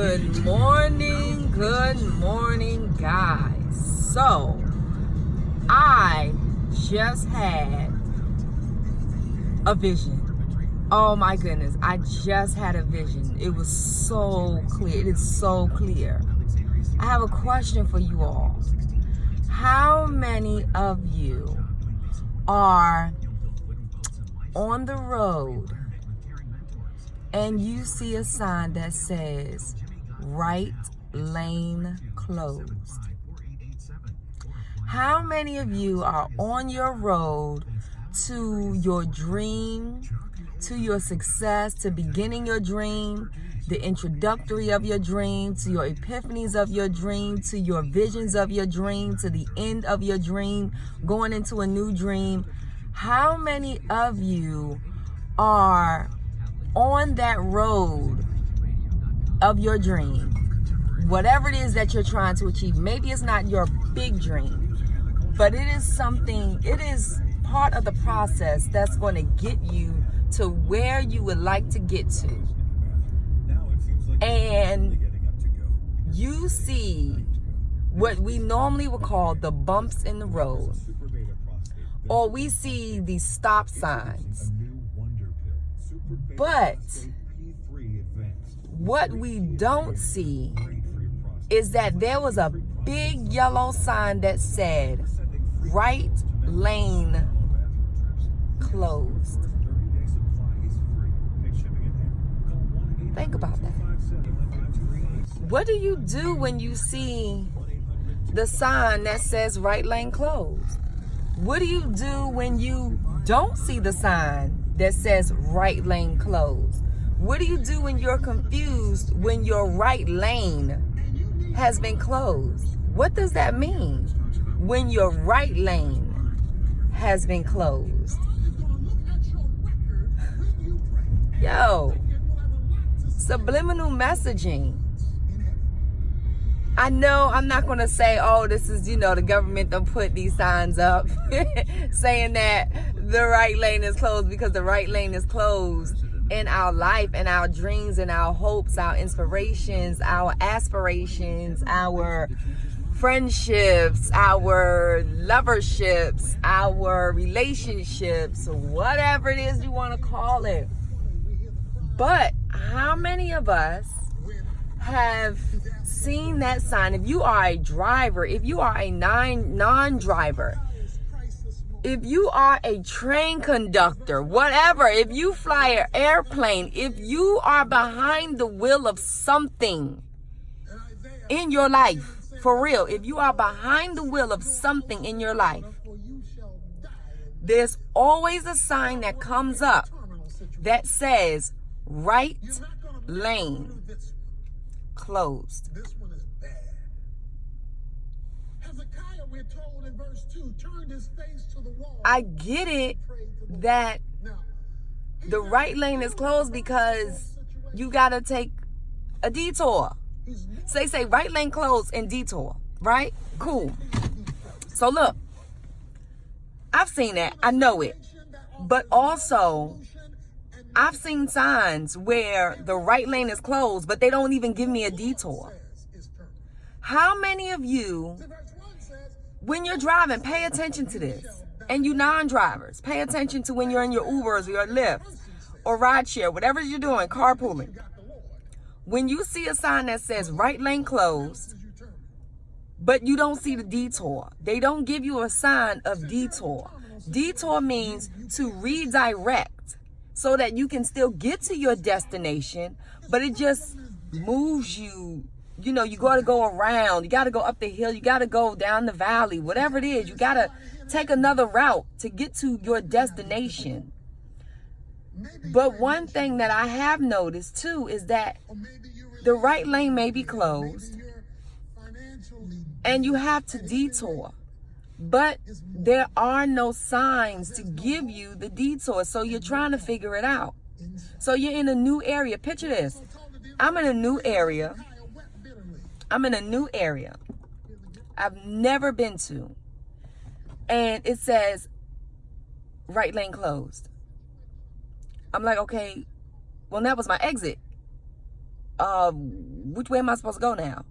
Good morning, guys. So, I just had a vision. Oh my goodness, I just had a vision. It was so clear. It is so clear. I have a question for you all. How many of you are on the road and you see a sign that says right lane closed? How many of you are on your road to your dream, to your success, to beginning your dream, the introductory of your dream, to your epiphanies of your dream, to your visions of your dream, to the end of your dream, going into a new dream? How many of you are on that road of your dream, whatever it is that you're trying to achieve? Maybe it's not your big dream, but it is something, it is part of the process that's going to get you to where you would like to get to. And you see what we normally would call the bumps in the road, or we see these stop signs. But what we don't see is that there was a big yellow sign that said right lane closed. Think about that. What do you do when you see the sign that says right lane closed? What do you do when you don't see the sign that says right lane closed? What do you do when you're confused when your right lane has been closed? What does that mean when your right lane has been closed? Yo, subliminal messaging. I know I'm not going to say, oh, this is, the government done put these signs up saying that the right lane is closed, because the right lane is closed in our life and our dreams and our hopes, our inspirations, our aspirations, our friendships, our loverships, our relationships, whatever it is you want to call it. But how many of us have seen that sign? If you are a driver, if you are a non-driver, if you are a train conductor, whatever, if you fly an airplane, if you are behind the wheel of something in your life, for real, if you are behind the wheel of something in your life, there's always a sign that comes up that says right lane closed. This one is bad. Hezekiah, we're told in verse 2, turned his face to the wall. I get it that the right lane is closed because you gotta take a detour. Say right lane closed and detour, right? Cool. So look, I've seen that. I know it. But also, I've seen signs where the right lane is closed, but they don't even give me a detour. How many of you, when you're driving, pay attention to this? And you non-drivers, pay attention to when you're in your Ubers or your Lyfts or rideshare, whatever you're doing, carpooling. When you see a sign that says right lane closed, but you don't see the detour, they don't give you a sign of detour. Detour means to redirect, so that you can still get to your destination, but it just moves you. You got to go around. You got to go up the hill. You got to go down the valley. Whatever it is, you got to take another route to get to your destination. But one thing that I have noticed too is that the right lane may be closed and you have to detour. But there are no signs to give you the detour, so you're trying to figure it out. So you're in a new area. Picture this. I'm in a new area. I've never been to. And it says right lane closed. I'm like, okay, well, that was my exit. which way am I supposed to go now?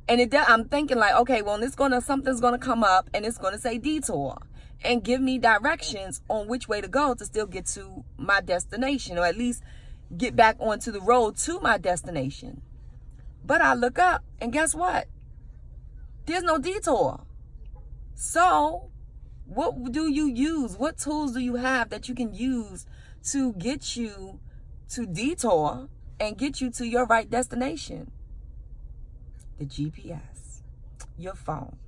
And I'm thinking like, okay, well, something's gonna come up and it's gonna say detour and give me directions on which way to go to still get to my destination, or at least get back onto the road to my destination. But I look up and guess what? There's no detour. So what do you use? What tools do you have that you can use to get you to detour and get you to your right destination? The GPS, your phone,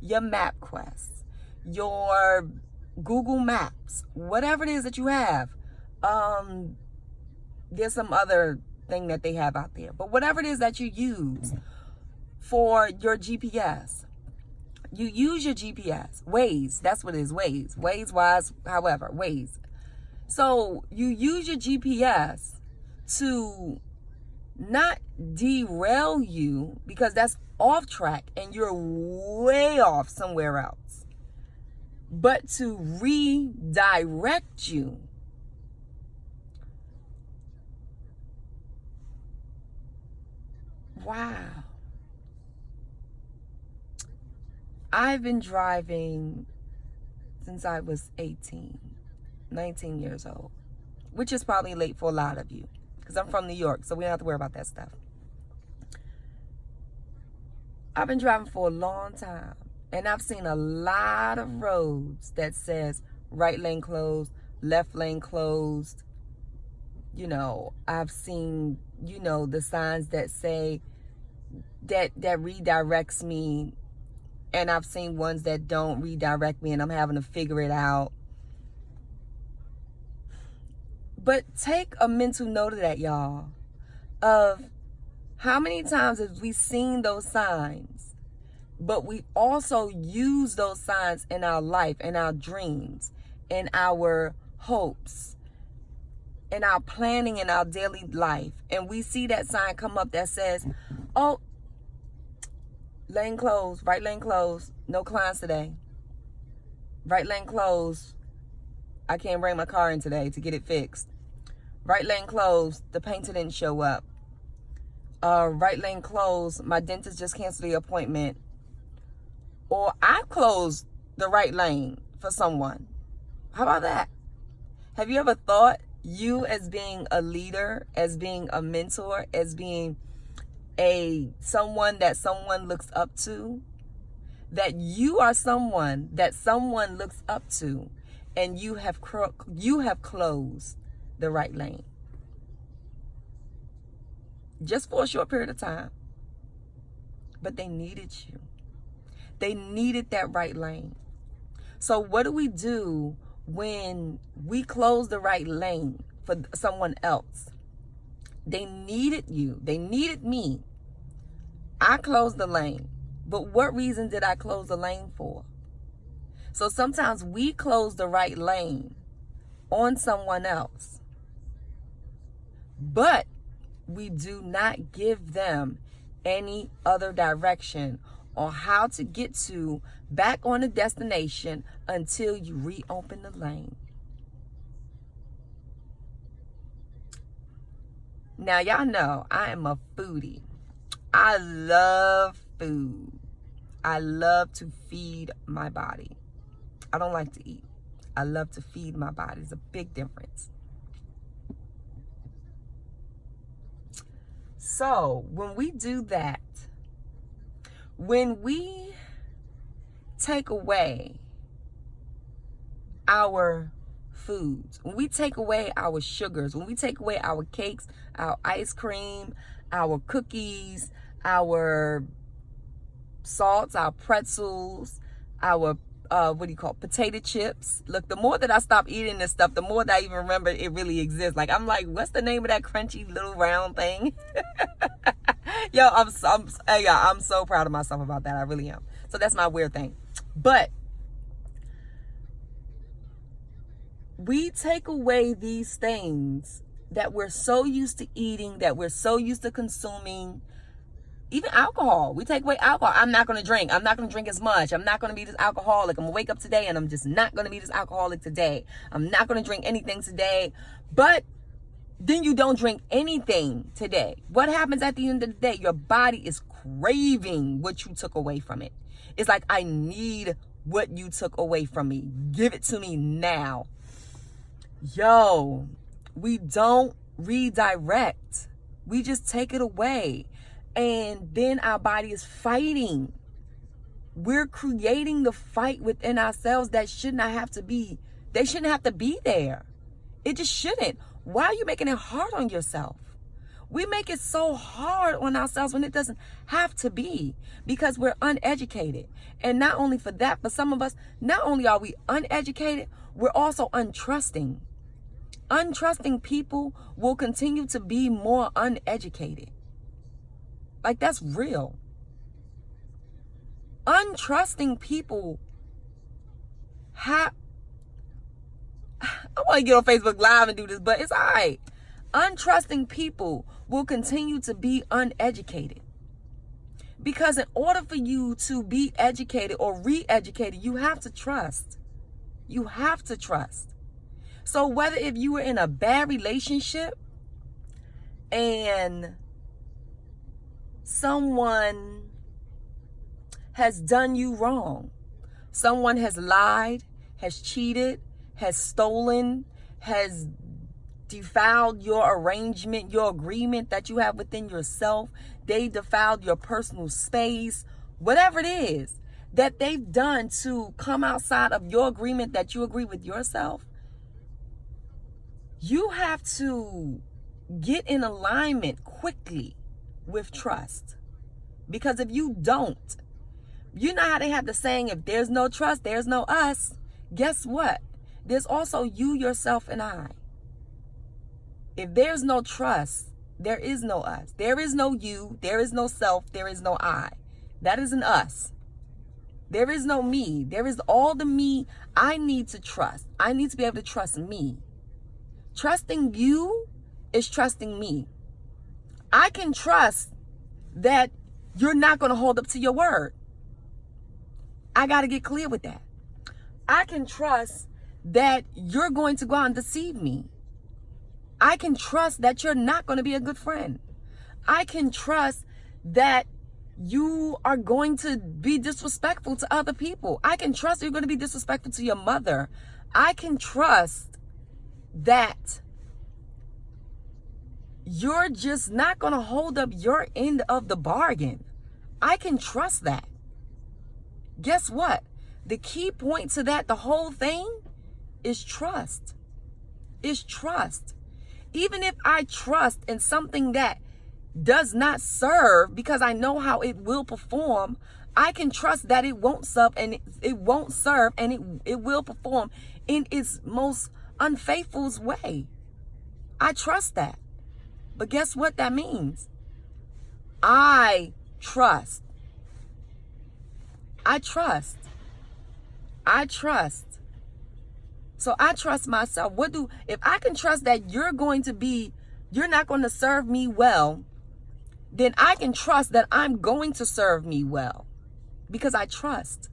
your MapQuest, your Google Maps, whatever it is that you have. There's some other thing that they have out there, but whatever it is that you use for your GPS, you use your GPS. Waze, that's what it is, Waze. Waze-wise, however, Waze. So you use your GPS to not derail you because that's off track and you're way off somewhere else, but to redirect you. Wow. I've been driving since I was 19 years old, which is probably late for a lot of you because I'm from New York, so we don't have to worry about that stuff. I've been driving for a long time, and I've seen a lot of roads that says right lane closed, left lane closed. I've seen, the signs that say that redirects me, and I've seen ones that don't redirect me, and I'm having to figure it out. But take a mental note of that, y'all, of how many times have we seen those signs, but we also use those signs in our life, in our dreams, in our hopes, in our planning, in our daily life. And we see that sign come up that says, oh, lane closed, right lane closed, no clients today. Right lane closed, I can't bring my car in today to get it fixed. Right lane closed, the painter didn't show up. Right lane closed, my dentist just canceled the appointment. Or I closed the right lane for someone. How about that? Have you ever thought you as being a leader, as being a mentor, as being someone that someone looks up to, that you are someone that someone looks up to, and you have closed the right lane just for a short period of time, but they needed you. They needed that right lane. So what do we do when we close the right lane for someone else? They needed you. They needed me. I closed the lane. But what reason did I close the lane for? So sometimes we close the right lane on someone else, but we do not give them any other direction on how to get to back on the destination until you reopen the lane. Now, y'all know I am a foodie. I love food. I love to feed my body. I don't like to eat. I love to feed my body. It's a big difference. So when we do that, when we take away our foods, when we take away our sugars, when we take away our cakes, our ice cream, our cookies, our salts, our pretzels, our potato chips. Look, the more that I stop eating this stuff, the more that I even remember it really exists. Like, I'm like, what's the name of that crunchy little round thing? Yo, I'm so proud of myself about that. I really am. So that's my weird thing. But we take away these things that we're so used to eating, that we're so used to consuming. Even alcohol. We take away alcohol. I'm not going to drink. I'm not going to drink as much. I'm not going to be this alcoholic. I'm going to wake up today and I'm just not going to be this alcoholic today. I'm not going to drink anything today. But then you don't drink anything today. What happens at the end of the day? Your body is craving what you took away from it. It's like, I need what you took away from me. Give it to me now. Yo, we don't redirect. We just take it away. And then our body is fighting. We're creating the fight within ourselves that should not have to be. They shouldn't have to be there. It just shouldn't. Why are you making it hard on yourself? We make it so hard on ourselves when it doesn't have to be, because we're uneducated. And not only for that, for some of us, not only are we uneducated, we're also untrusting. Untrusting people will continue to be more uneducated. Like, that's real. Untrusting people have... I want to get on Facebook Live and do this, but it's all right. Untrusting people will continue to be uneducated. Because in order for you to be educated or re-educated, you have to trust. You have to trust. So whether if you were in a bad relationship and someone has done you wrong, someone has lied, has cheated, has stolen, has defiled your arrangement, your agreement that you have within yourself. They defiled your personal space, whatever it is that they've done to come outside of your agreement that you agree with yourself. You have to get in alignment quickly with trust. Because if you don't, you know how they have the saying, if there's no trust, there's no us. Guess what? There's also you, yourself, and I. If there's no trust, there is no us. There is no you. There is no self. There is no I. That is an us. There is no me. There is all the me I need to trust. I need to be able to trust me. Trusting you is trusting me. I can trust that you're not going to hold up to your word. I got to get clear with that. I can trust that you're going to go out and deceive me. I can trust that you're not going to be a good friend. I can trust that you are going to be disrespectful to other people. I can trust you're going to be disrespectful to your mother. I can trust that you're just not going to hold up your end of the bargain. I can trust that. Guess what? The key point to that, the whole thing, is trust. Is trust. Even if I trust in something that does not serve, because I know how it will perform, I can trust that it won't serve and it won't serve, and it will perform in its most unfaithful way. I trust that. But guess what that means? I trust. I trust. I trust. So I trust myself. If I can trust that you're not going to serve me well, then I can trust that I'm going to serve me well, because I trust.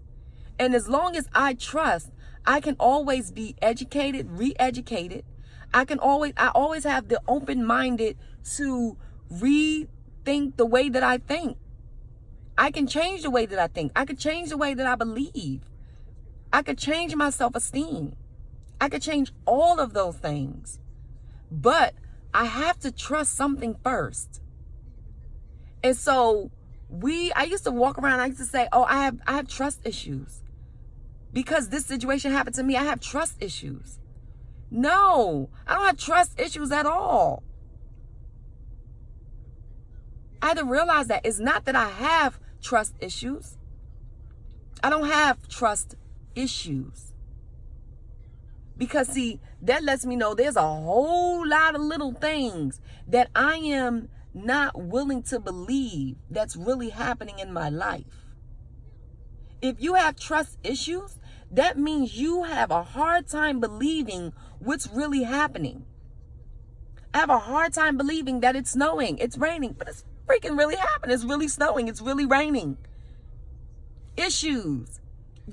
And as long as I trust, I can always be educated, re-educated. I always have the open-minded to rethink the way that I think. I can change the way that I think. I could change the way that I believe. I could change my self-esteem. I could change all of those things. But I have to trust something first. And so I used to walk around, I used to say, oh, I have trust issues. Because this situation happened to me, I have trust issues. No, I don't have trust issues at all. I had to realize that it's not that I have trust issues. I don't have trust issues. Because see, that lets me know there's a whole lot of little things that I am not willing to believe that's really happening in my life. If you have trust issues, that means you have a hard time believing what's really happening. I have a hard time believing that it's snowing, it's raining, but it's freaking really happening. It's really snowing, it's really raining. Issues.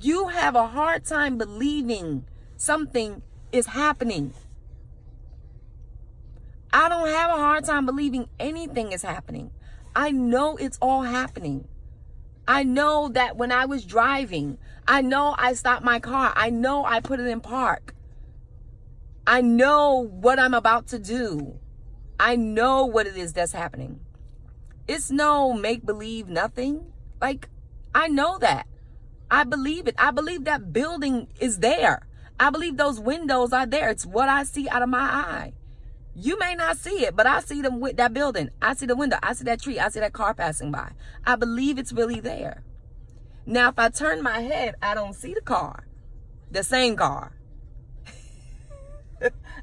You have a hard time believing something is happening. I don't have a hard time believing anything is happening. I know it's all happening. I know that when I was driving, I know I stopped my car. I know I put it in park. I know what I'm about to do. I know what it is that's happening. It's no make-believe nothing. Like, I know that. I believe it. I believe that building is there. I believe those windows are there. It's what I see out of my eye. You may not see it, but I see them with that building. I see the window. I see that tree. I see that car passing by. I believe it's really there. Now, if I turn my head, I don't see the car. The same car.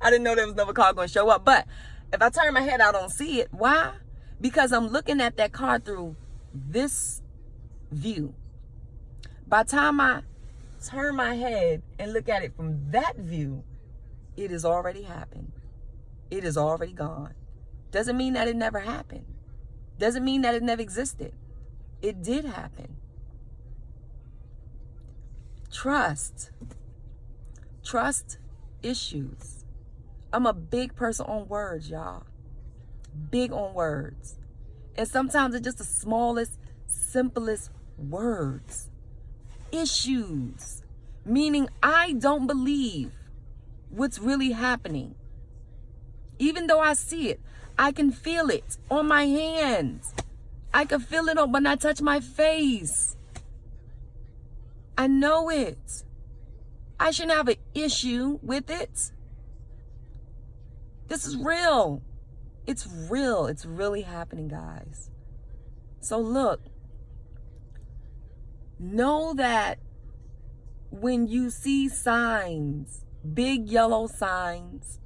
I didn't know there was another car going to show up. But if I turn my head, I don't see it. Why? Because I'm looking at that car through this view. By the time I turn my head and look at it from that view, it has already happened. It is already gone. Doesn't mean that it never happened. Doesn't mean that it never existed. It did happen. Trust. Trust issues. I'm a big person on words, y'all. Big on words. And sometimes it's just the smallest, simplest words. Issues. Meaning I don't believe what's really happening. Even though I see it, I can feel it on my hands. I can feel it when I touch my face. I know it. I shouldn't have an issue with it. This is real. It's real. It's really happening, guys. So look, know that when you see signs, big yellow signs,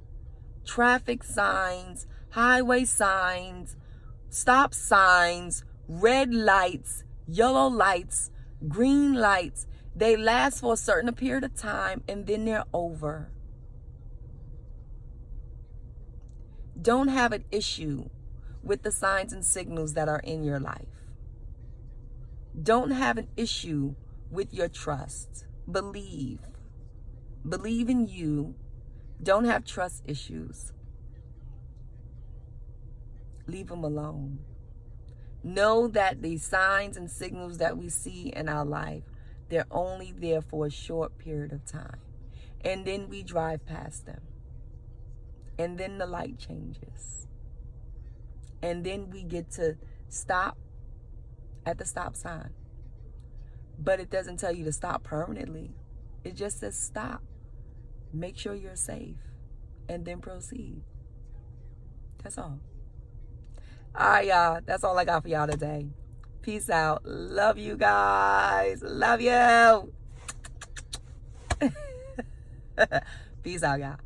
traffic signs, highway signs, stop signs, red lights, yellow lights, green lights, they last for a certain period of time and then they're over. Don't have an issue with the signs and signals that are in your life. Don't have an issue with your trust. Believe. Believe in you. Don't have trust issues. Leave them alone. Know that the signs and signals that we see in our life, they're only there for a short period of time. And then we drive past them. And then the light changes. And then we get to stop at the stop sign. But it doesn't tell you to stop permanently. It just says stop. Make sure you're safe. And then proceed. That's all. All right, y'all. That's all I got for y'all today. Peace out. Love you guys. Love you. Peace out, y'all.